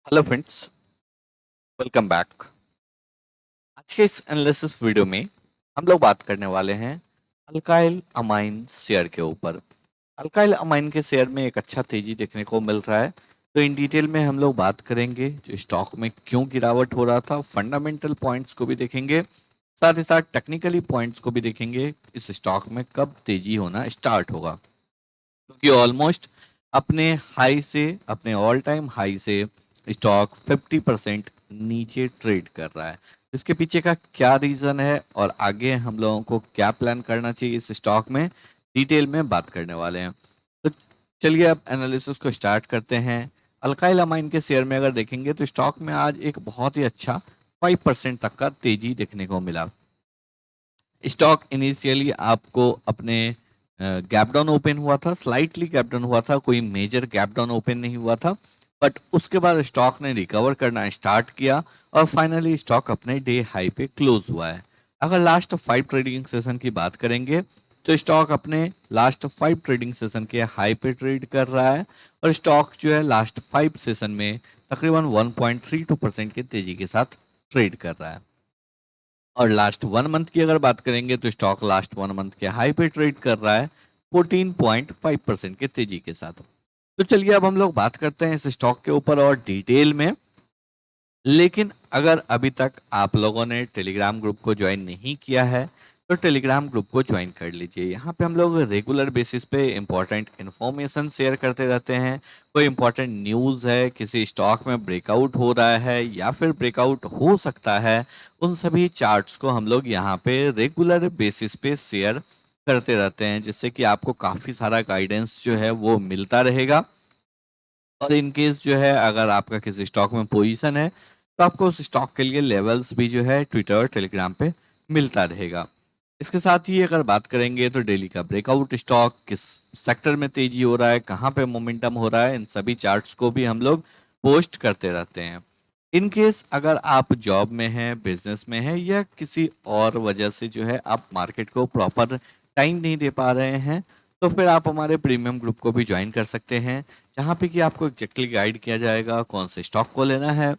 Hello friends, welcome back. आज के इस एनालिसिस वीडियो में हम लोग बात करने वाले हैं अल्काइल अमाइन शेयर के ऊपर। अल्काइल अमाइन के शेयर में एक अच्छा तेजी देखने को मिल रहा है, तो इन डिटेल में हम लोग बात करेंगे जो स्टॉक में क्यों गिरावट हो रहा था, फंडामेंटल पॉइंट्स को भी देखेंगे, साथ ही साथ टेक्निकली पॉइंट्स को भी देखेंगे। इस स्टॉक में कब तेजी होना स्टार्ट होगा, क्योंकि ऑलमोस्ट अपने ऑल टाइम हाई से स्टॉक 50% नीचे ट्रेड कर रहा है। इसके पीछे का क्या रीजन है और आगे हम लोगों को क्या प्लान करना चाहिए इस स्टॉक में, डिटेल में बात करने वाले हैं। तो चलिए अब एनालिसिस को स्टार्ट करते हैं। अल्काइल अमाइन के शेयर में अगर देखेंगे तो स्टॉक में आज एक बहुत ही अच्छा 5% तक का तेजी देखने को मिला। स्टॉक इनिशियली आपको अपने गैप डाउन ओपन हुआ था, स्लाइटली गैप डाउन हुआ था, कोई मेजर गैप डाउन ओपन नहीं हुआ था। बट उसके बाद स्टॉक ने रिकवर करना स्टार्ट किया और फाइनली स्टॉक अपने डे हाई पे क्लोज हुआ है। अगर लास्ट 5 ट्रेडिंग सेशन की बात करेंगे तो स्टॉक अपने लास्ट 5 ट्रेडिंग सेशन के हाई पे ट्रेड कर रहा है और स्टॉक जो है लास्ट 5 सेशन में तकरीबन 1.32% की तेजी के साथ ट्रेड कर रहा है। और लास्ट 1 मंथ की अगर बात करेंगे तो स्टॉक लास्ट 1 मंथ के हाई पे ट्रेड कर रहा है 14.5% के तेजी के साथ। तो चलिए अब हम लोग बात करते हैं इस स्टॉक के ऊपर और डिटेल में। लेकिन अगर अभी तक आप लोगों ने टेलीग्राम ग्रुप को ज्वाइन नहीं किया है तो टेलीग्राम ग्रुप को ज्वाइन कर लीजिए। यहाँ पे हम लोग रेगुलर बेसिस पे इंपॉर्टेंट इन्फॉर्मेशन शेयर करते रहते हैं। कोई इंपॉर्टेंट न्यूज़ है, किसी स्टॉक में ब्रेकआउट हो रहा है या फिर ब्रेकआउट हो सकता है, उन सभी चार्ट्स को हम लोग यहाँ पे रेगुलर बेसिस पे शेयर करते रहते हैं, जिससे कि आपको काफ़ी सारा गाइडेंस जो है वो मिलता रहेगा। और इन केस जो है अगर आपका किसी स्टॉक में पोजीशन है तो आपको उस स्टॉक के लिए लेवल्स भी जो है ट्विटर और टेलीग्राम पे मिलता रहेगा। इसके साथ ही अगर बात करेंगे तो डेली का ब्रेकआउट स्टॉक किस सेक्टर में तेजी हो रहा है, कहाँ पे मोमेंटम हो रहा है, इन सभी चार्ट्स को भी हम लोग पोस्ट करते रहते हैं। इन केस अगर आप जॉब में हैं, बिजनेस में हैं या किसी और वजह से जो है आप मार्केट को प्रॉपर टाइम नहीं दे पा रहे हैं, तो फिर आप हमारे प्रीमियम ग्रुप को भी ज्वाइन कर सकते हैं, जहाँ पे कि आपको एग्जैक्टली गाइड किया जाएगा कौन से स्टॉक को लेना है,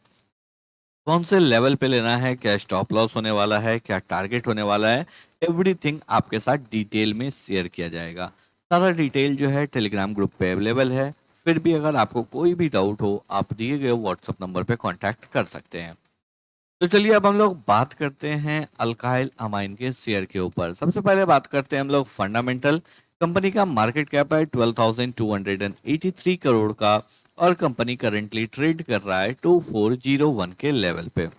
कौन से लेवल पे लेना है, क्या स्टॉप लॉस होने वाला है, क्या टारगेट होने वाला है। एवरीथिंग आपके साथ डिटेल में शेयर किया जाएगा। सारा डिटेल जो है टेलीग्राम ग्रुप पे अवेलेबल है। फिर भी अगर आपको कोई भी डाउट हो आप दिए गए व्हाट्सएप नंबर पे कांटेक्ट कर सकते हैं। तो चलिए अब हम लोग बात करते हैं अल्काइल अमाइन के शेयर के ऊपर। सबसे पहले बात करते हैं हम लोग फंडामेंटल। कंपनी का मार्केट कैप है 12,283 करोड़ का और कंपनी करंटली ट्रेड कर रहा है 2401 के लेवल पे।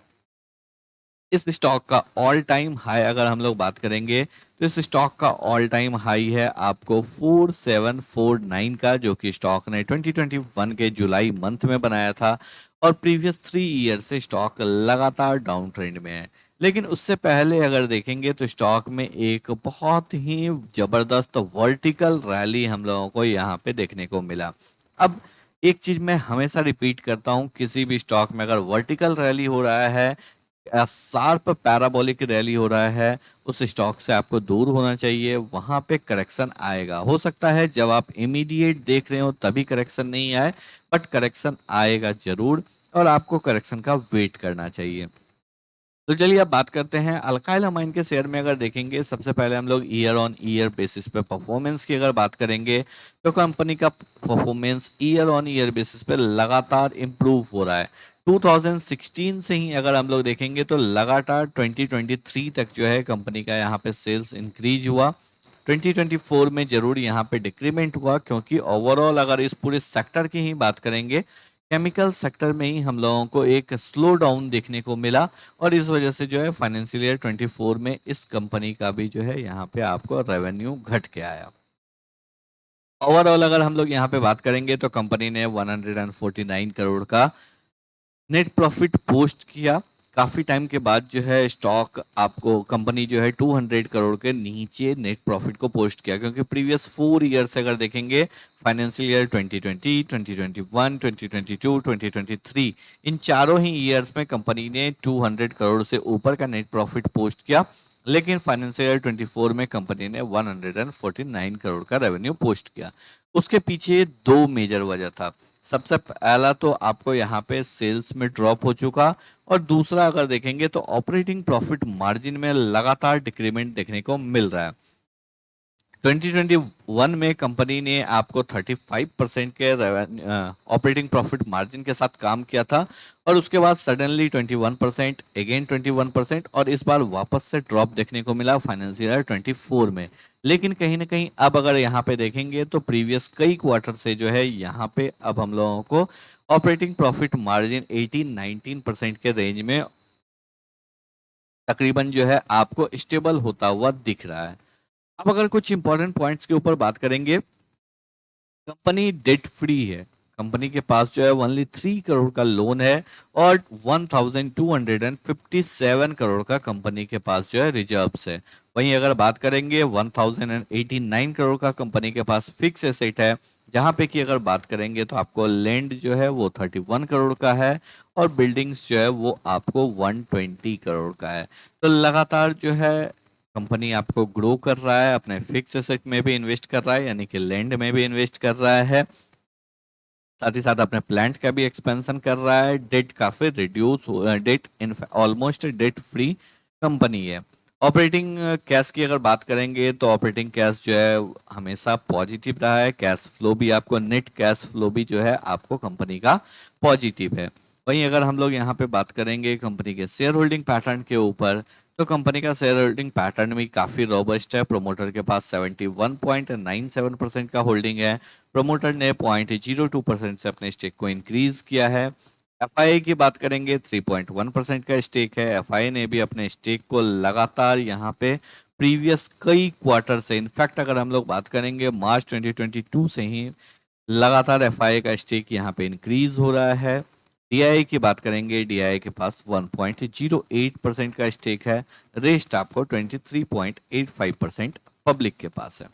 इस स्टॉक का ऑल टाइम हाई अगर हम लोग बात करेंगे तो इस स्टॉक का ऑल टाइम हाई है आपको 4749 का, जो कि स्टॉक ने 2021 के जुलाई मंथ में बनाया था। और प्रीवियस 3 ईयर से स्टॉक लगातार डाउन ट्रेंड में है। लेकिन उससे पहले अगर देखेंगे तो स्टॉक में एक बहुत ही जबरदस्त वर्टिकल रैली हम लोगों को यहाँ पे देखने को मिला। अब एक चीज मैं हमेशा रिपीट करता हूँ, किसी भी स्टॉक में अगर वर्टिकल रैली हो रहा है, शार्प पैराबोलिक रैली हो रहा है, उस स्टॉक से आपको दूर होना चाहिए। वहां पे करेक्शन आएगा, हो सकता है जब आप इमीडिएट देख रहे हो तभी करेक्शन नहीं आए, बट करेक्शन आएगा जरूर और आपको करेक्शन का वेट करना चाहिए। तो चलिए अब बात करते हैं अल्काइल अमाइन के शेयर में। अगर देखेंगे सबसे पहले हम लोग ईयर ऑन ईयर बेसिस पे परफॉर्मेंस की अगर बात करेंगे तो कंपनी का performance year on year basis पे लगातार इम्प्रूव हो रहा है। 2016 से ही अगर हम लोग देखेंगे तो लगातार 2023 तक जो है कंपनी का यहाँ पे सेल्स इंक्रीज हुआ। 2024 में जरूर यहाँ पे डिक्रीमेंट हुआ, क्योंकि ओवरऑल अगर इस पूरे सेक्टर की ही बात करेंगे, केमिकल सेक्टर में ही हम लोगों को एक स्लो डाउन देखने को मिला। और इस वजह से जो है फाइनेंशियल ईयर 24 में इस कंपनी का भी जो है यहाँ पे आपको रेवेन्यू घट के आया। ओवरऑल अगर हम लोग यहाँ पे बात करेंगे तो कंपनी ने 149 करोड़ का नेट प्रॉफिट पोस्ट किया। काफी टाइम के बाद जो है स्टॉक आपको कंपनी जो है 200 करोड़ के नीचे नेट प्रॉफिट को पोस्ट किया, क्योंकि प्रीवियस 4 ईयर से अगर देखेंगे, फाइनेंशियल ईयर 2020, 2021, 2022, 2023, इन चारों ही ईयर्स में कंपनी ने 200 करोड़ से ऊपर का नेट प्रॉफिट पोस्ट किया। लेकिन फाइनेंशियल ईयर 24 में कंपनी ने 149 करोड़ का रेवेन्यू पोस्ट किया। उसके पीछे दो मेजर वजह था। सबसे पहला तो आपको यहाँ पे सेल्स में ड्रॉप हो चुका, और दूसरा अगर देखेंगे तो ऑपरेटिंग प्रॉफिट मार्जिन में लगातार डिक्रीमेंट देखने को मिल रहा है। 2021 में कंपनी ने आपको 35% के ऑपरेटिंग प्रॉफिट मार्जिन के साथ काम किया था, और उसके बाद सडनली 21%, अगेन 21%, और इस बार वापस से ड्रॉप देखने को मिला फाइनेंशियल ईयर 24 में। लेकिन कहीं ना कहीं अब अगर यहाँ पे देखेंगे तो प्रीवियस कई क्वार्टर से जो है यहाँ पे अब हम लोगों को ऑपरेटिंग प्रॉफिट मार्जिन 18-19% के रेंज में तकरीबन जो है आपको स्टेबल होता हुआ दिख रहा है। अब अगर कुछ इंपॉर्टेंट पॉइंट्स के ऊपर बात करेंगे, कंपनी डेट फ्री है। कंपनी के पास जो है ओनली 3 करोड़ का लोन है, और 1257 करोड़ का कंपनी के पास जो है रिजर्व्स है। वहीं अगर बात करेंगे 1089 करोड़ का कंपनी के पास फिक्स एसेट है, जहां पे कि अगर बात करेंगे तो आपको लैंड जो है वो 31 करोड़ का है, और बिल्डिंग्स जो है वो आपको 120 करोड़ का है। तो लगातार जो है कंपनी आपको ग्रो कर रहा है, अपने फिक्स एसेट में भी इन्वेस्ट कर रहा है, यानी कि लैंड में भी इन्वेस्ट कर रहा है, साथ ही साथ अपने प्लांट का भी एक्सपेंशन कर रहा है। डेट काफी reduce, debt in almost debt free company है। ऑपरेटिंग कैश की अगर बात करेंगे तो ऑपरेटिंग कैश जो है हमेशा पॉजिटिव रहा है। कैश फ्लो भी आपको, नेट कैश फ्लो भी जो है आपको कंपनी का पॉजिटिव है। वहीं अगर हम लोग यहाँ पे बात करेंगे कंपनी के शेयर होल्डिंग पैटर्न के ऊपर, तो कंपनी का शेयर होल्डिंग पैटर्न भी काफी रोबस्ट है। प्रोमोटर के पास 71.97% का होल्डिंग है। प्रमोटर ने 0.02% से अपने स्टेक को इंक्रीज किया है। एफआईआई की बात करेंगे 3.1% का स्टेक है। एफआईआई ने भी अपने स्टेक को लगातार यहाँ पे प्रीवियस कई क्वार्टर से, इनफैक्ट अगर हम लोग बात करेंगे मार्च 2022 से ही लगातार एफआईआई का स्टेक यहाँ पे इंक्रीज हो रहा है। डीआईआई की बात करेंगे, डीआईआई के पास 1.08% का स्टेक है। रेस्ट आपको 23.85% पब्लिक के पास है।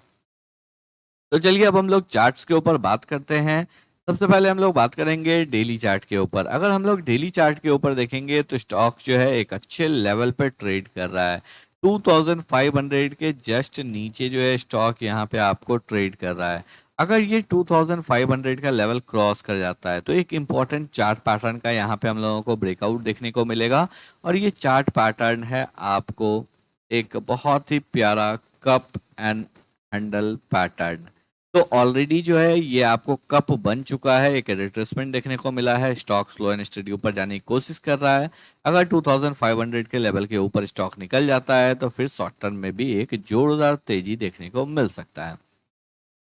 तो चलिए अब हम लोग चार्ट्स के ऊपर बात करते हैं। सबसे पहले हम लोग बात करेंगे डेली चार्ट के ऊपर। अगर हम लोग डेली चार्ट के ऊपर देखेंगे तो स्टॉक जो है एक अच्छे लेवल पर ट्रेड कर रहा है। 2500 के जस्ट नीचे जो है स्टॉक यहाँ पे आपको ट्रेड कर रहा है। अगर ये 2500 का लेवल क्रॉस कर जाता है तो एक इम्पॉर्टेंट चार्ट पैटर्न का यहाँ पे हम लोगों को ब्रेकआउट देखने को मिलेगा, और ये चार्ट पैटर्न है आपको एक बहुत ही प्यारा कप एंड हैंडल पैटर्न। तो ऑलरेडी जो है ये आपको कप बन चुका है, एक रिट्रेसमेंट देखने को मिला है। स्टॉक स्लो एंड स्टडी ऊपर जाने की कोशिश कर रहा है। अगर 2500 के लेवल के ऊपर स्टॉक निकल जाता है तो फिर शॉर्ट टर्म में भी एक जोरदार तेजी देखने को मिल सकता है।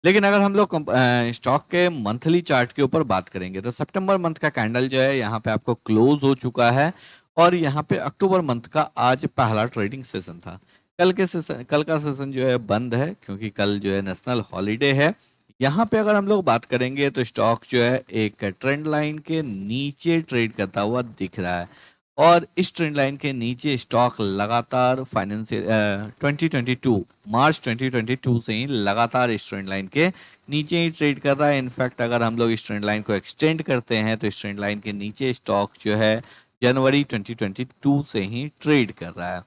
लेकिन अगर हम लोग स्टॉक के मंथली चार्ट के ऊपर बात करेंगे तो सितंबर मंथ का कैंडल जो है यहाँ पे आपको क्लोज हो चुका है, और यहाँ पे अक्टूबर मंथ का आज पहला ट्रेडिंग सेशन था। कल का सेशन जो है बंद है, क्योंकि कल जो है नेशनल हॉलीडे है। यहाँ पे अगर हम लोग बात करेंगे तो स्टॉक जो है एक ट्रेंड लाइन के नीचे ट्रेड करता हुआ दिख रहा है, और इस ट्रेंड लाइन के नीचे स्टॉक लगातार फाइनेंशियल 2022 मार्च 2022 से ही लगातार इस ट्रेंड लाइन के नीचे ही ट्रेड कर रहा है। इनफैक्ट अगर हम लोग इस ट्रेंड लाइन को एक्सटेंड करते हैं तो इस ट्रेंड लाइन के नीचे स्टॉक जो है जनवरी 2022 से ही ट्रेड कर रहा है।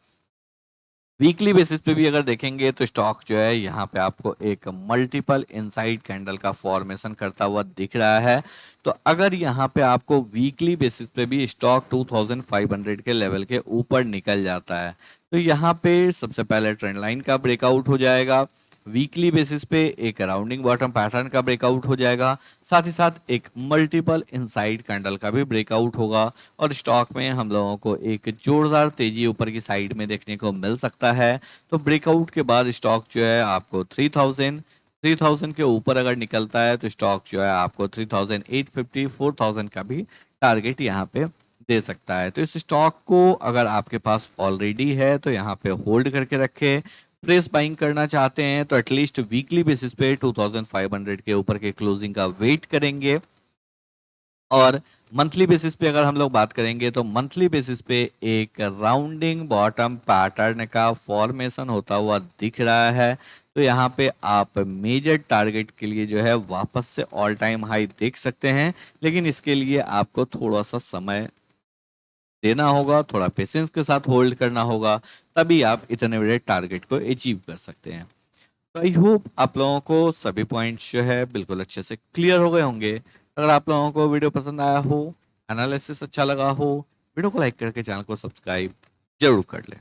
वीकली बेसिस पे भी अगर देखेंगे तो स्टॉक जो है यहाँ पे आपको एक मल्टीपल इनसाइड कैंडल का फॉर्मेशन करता हुआ दिख रहा है। तो अगर यहाँ पे आपको वीकली बेसिस पे भी स्टॉक 2500 के लेवल के ऊपर निकल जाता है तो यहाँ पे सबसे पहले ट्रेंड लाइन का ब्रेकआउट हो जाएगा। वीकली बेसिस पे एक राउंडिंग बॉटम पैटर्न का ब्रेकआउट हो जाएगा, साथ ही साथ एक मल्टीपल इनसाइड कैंडल का भी ब्रेकआउट होगा, और स्टॉक में हम लोगों को एक जोरदार तेजी ऊपर की साइड में देखने को मिल सकता है। तो ब्रेकआउट के बाद स्टॉक जो है आपको 3000 के ऊपर अगर निकलता है तो स्टॉक जो है आपको 3850 4000 का भी टारगेट यहाँ पे दे सकता है। तो इस स्टॉक को अगर आपके पास ऑलरेडी है तो यहाँ पे होल्ड करके रखे। फ्रेश बाइंग करना चाहते हैं तो एटलीस्ट वीकली बेसिस पे 2500 के ऊपर के क्लोजिंग का वेट करेंगे। और मंथली बेसिस पे अगर हम लोग बात करेंगे तो मंथली बेसिस पे एक राउंडिंग बॉटम पैटर्न का फॉर्मेशन होता हुआ दिख रहा है। तो यहाँ पे आप मेजर टारगेट के लिए जो है वापस से ऑल टाइम हाई देख सकते हैं, लेकिन इसके लिए आपको थोड़ा सा समय देना होगा, थोड़ा पेशेंस के साथ होल्ड करना होगा, तभी आप इतने बड़े टारगेट को अचीव कर सकते हैं। तो आई होप आप लोगों को सभी पॉइंट्स जो है बिल्कुल अच्छे से क्लियर हो गए होंगे। अगर आप लोगों को वीडियो पसंद आया हो, एनालिसिस अच्छा लगा हो, वीडियो को लाइक करके चैनल को सब्सक्राइब जरूर कर लें।